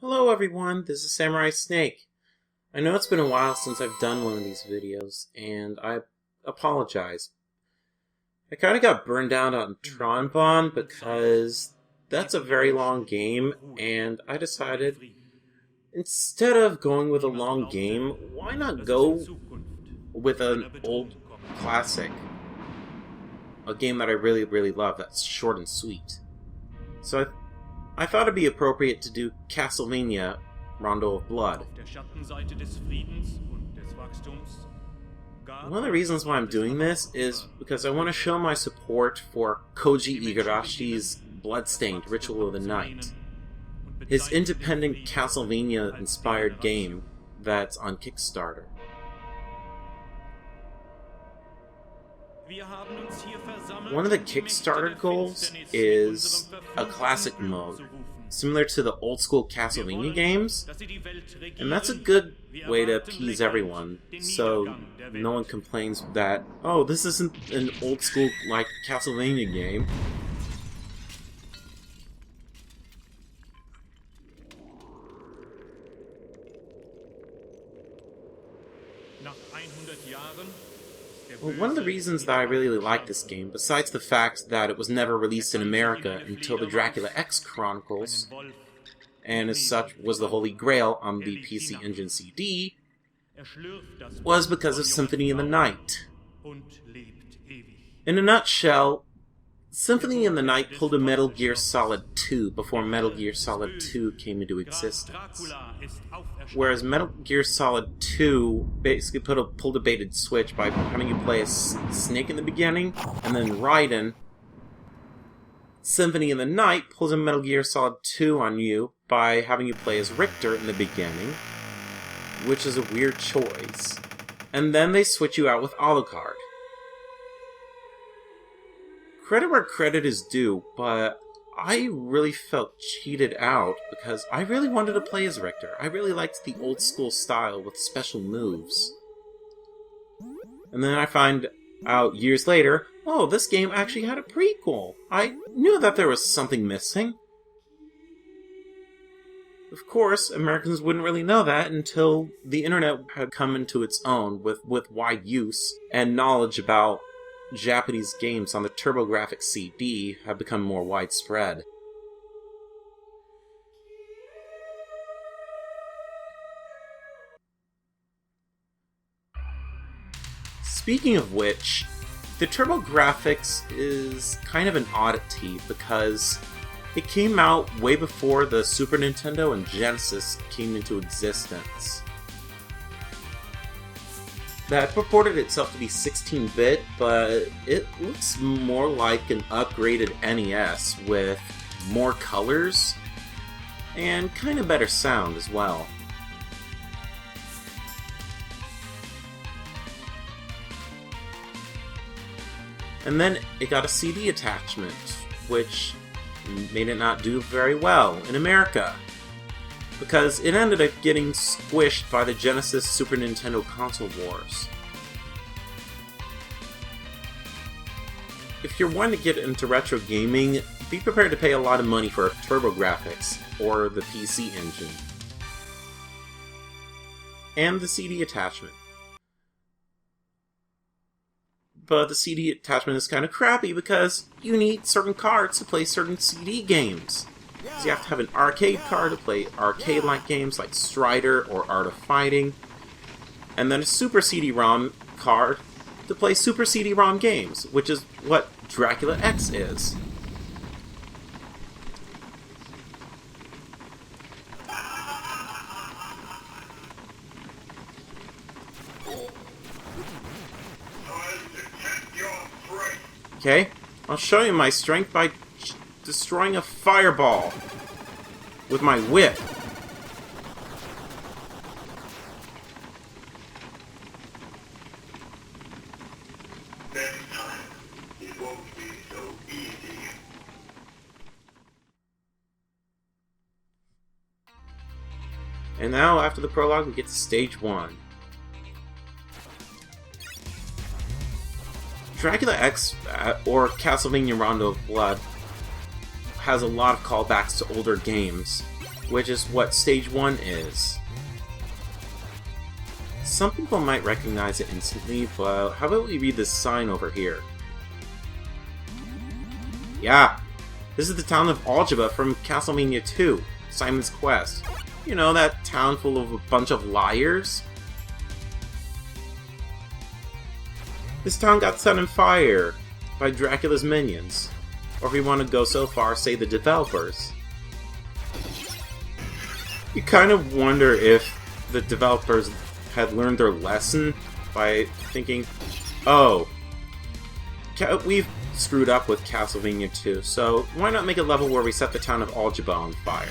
Hello everyone, this is Samurai Snake. I know it's been a while since I've done one of these videos, and I apologize. I kinda got burned out on Tronbon because that's a very long game, and I decided, instead of going with a long game, why not go with an old classic? A game that I really love that's short and sweet. So I thought it'd be appropriate to do Castlevania Rondo of Blood. One of the reasons why I'm doing this is because I want to show my support for Koji Igarashi's Bloodstained Ritual of the Night, his independent Castlevania-inspired game that's on Kickstarter. One of the Kickstarter goals is a classic mode, similar to the old-school Castlevania games, and that's a good way to appease everyone, so no one complains that, oh, this isn't an old-school, like, Castlevania game. Well, one of the reasons that I really like this game, besides the fact that it was never released in America until the Dracula X Chronicles, and as such was the Holy Grail on the PC Engine CD, was because of Symphony in the Night. In a nutshell, Symphony in the Night pulled a Metal Gear Solid 2 before Metal Gear Solid 2 came into existence. Whereas Metal Gear Solid 2 basically pulled a baited switch by having you play as Snake in the beginning, and then Raiden. Symphony in the Night pulls a Metal Gear Solid 2 on you by having you play as Richter in the beginning, which is a weird choice. And then they switch you out with Alucard. Credit where credit is due, but I really felt cheated out because I really wanted to play as Richter. I really liked the old school style with special moves. And then I find out years later, oh, this game actually had a prequel. I knew that there was something missing. Of course, Americans wouldn't really know that until the internet had come into its own with wide use and knowledge about Japanese games on the TurboGrafx CD have become more widespread. Speaking of which, the TurboGrafx is kind of an oddity because it came out way before the Super Nintendo and Genesis came into existence. That purported itself to be 16-bit, but it looks more like an upgraded NES with more colors and kind of better sound as well. And then it got a CD attachment, which made it not do very well in America, because it ended up getting squished by the Genesis Super Nintendo console wars. If you're wanting to get into retro gaming, be prepared to pay a lot of money for TurboGrafx or the PC Engine. And the CD attachment. But the CD attachment is kind of crappy because you need certain cards to play certain CD games. So you have to have an arcade card to play arcade-like games like Strider or Art of Fighting, and then a Super CD-ROM card to play Super CD-ROM games, which is what Dracula X is. Okay, I'll show you my strength by destroying a fireball with my whip. Next time, it won't be so easy. And now, after the prologue, we get to stage 1. Dracula X, or Castlevania Rondo of Blood, has a lot of callbacks to older games, which is what Stage 1 is. Some people might recognize it instantly, but how about we read this sign over here? Yeah, this is the town of Algebra from Castlevania 2, Simon's Quest. You know, that town full of a bunch of liars? This town got set on fire by Dracula's minions. Or if you want to go so far, say the developers. You kind of wonder if the developers had learned their lesson by thinking, oh, we've screwed up with Castlevania 2, so why not make a level where we set the town of Algebra on fire?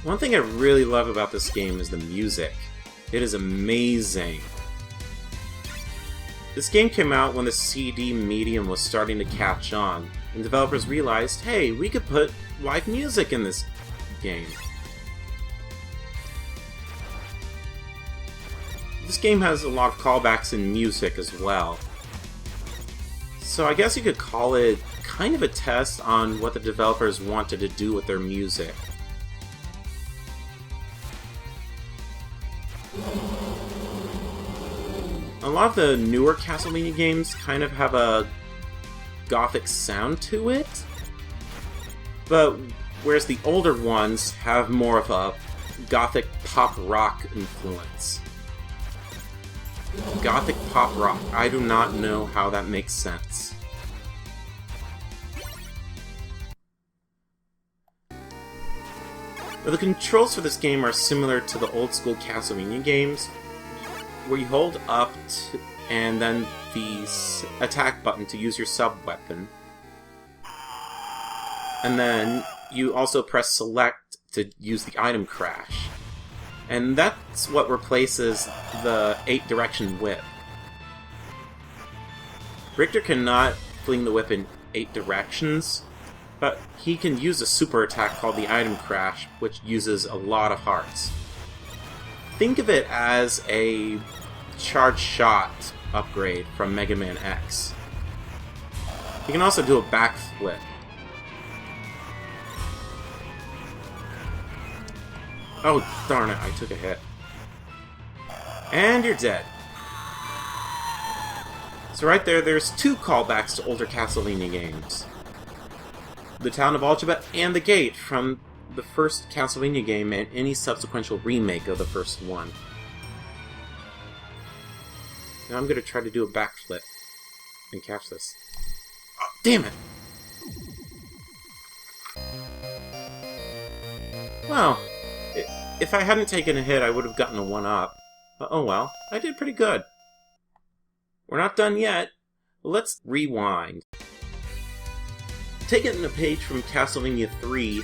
One thing I really love about this game is the music. It is amazing. This game came out when the CD medium was starting to catch on, and developers realized, hey, we could put live music in this game. This game has a lot of callbacks in music as well. So I guess you could call it kind of a test on what the developers wanted to do with their music. A lot of the newer Castlevania games kind of have a Gothic sound to it, but whereas the older ones have more of a Gothic Pop Rock influence. Gothic Pop Rock, I do not know how that makes sense. But the controls for this game are similar to the old school Castlevania games, where you hold up and then the attack button to use your sub-weapon. And then you also press select to use the item crash. And that's what replaces the 8-direction whip. Richter cannot fling the whip in 8 directions, but he can use a super attack called the item crash, which uses a lot of hearts. Think of it as a charge shot upgrade from Mega Man X. You can also do a backflip. Oh, darn it, I took a hit. And you're dead. So right there's 2 callbacks to older Castlevania games. The town of Algebra and the gate from the first Castlevania game and any subsequent remake of the first one. Now I'm going to try to do a backflip and catch this. Oh, damn it! Well, if I hadn't taken a hit, I would have gotten a 1-up. But oh well, I did pretty good. We're not done yet. Let's rewind. Taking a page from Castlevania 3,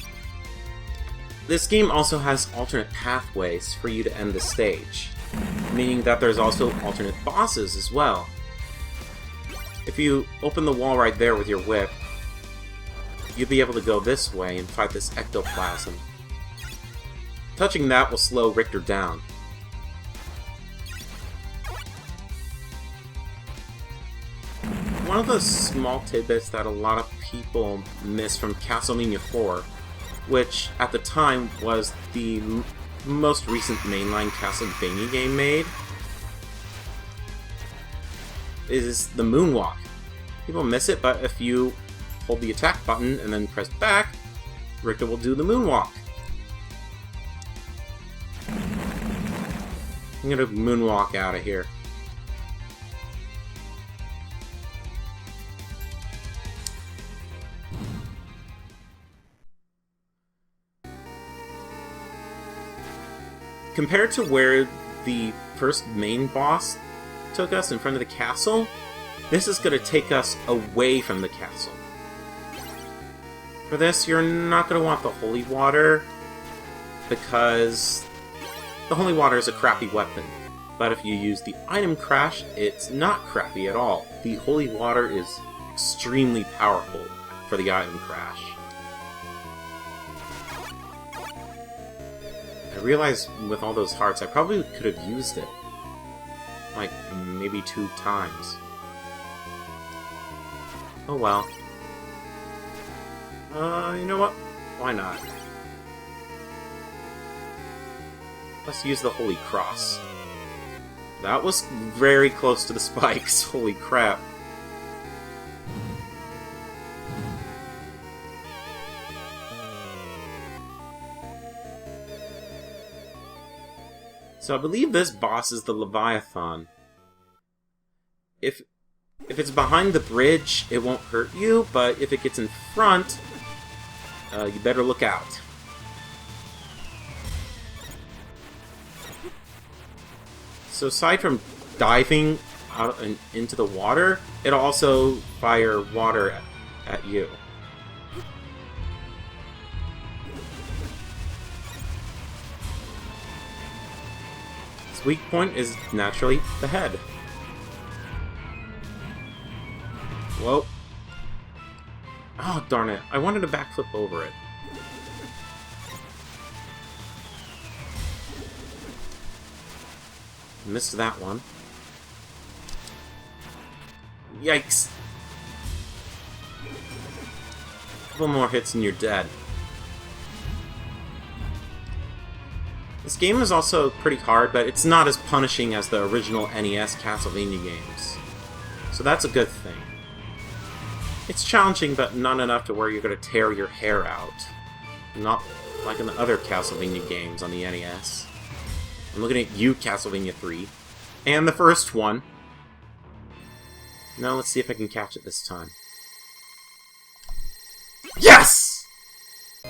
this game also has alternate pathways for you to end the stage, meaning that there's also alternate bosses as well. If you open the wall right there with your whip, you'll be able to go this way and fight this ectoplasm. Touching that will slow Richter down. One of the small tidbits that a lot of people miss from Castlevania 4, which at the time was the most recent mainline Castlevania game made, is the moonwalk. People miss it, but if you hold the attack button and then press back, Richter will do the moonwalk. I'm gonna moonwalk out of here. Compared to where the first main boss took us in front of the castle, this is going to take us away from the castle. For this, you're not going to want the holy water, because the holy water is a crappy weapon. But if you use the item crash, it's not crappy at all. The holy water is extremely powerful for the item crash. I realized with all those hearts, I probably could have used it. like, maybe 2 times. Oh well. You know what? Why not? Let's use the Holy Cross. That was very close to the spikes, holy crap. So I believe this boss is the Leviathan. If it's behind the bridge, it won't hurt you, but if it gets in front, you better look out. So aside from diving out and into the water, it'll also fire water at you. Its weak point is naturally the head. Whoa. Oh, darn it. I wanted to backflip over it. Missed that one. Yikes. A couple more hits and you're dead. This game is also pretty hard, but it's not as punishing as the original NES Castlevania games. So that's a good thing. It's challenging, but not enough to where you're going to tear your hair out. Not like in the other Castlevania games on the NES. I'm looking at you, Castlevania 3. And the first one. Now let's see if I can catch it this time. Yes! A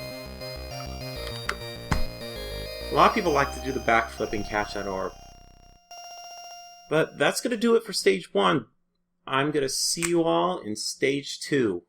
lot of people like to do the backflip and catch that orb. But that's going to do it for Stage 1. I'm going to see you all in Stage 2.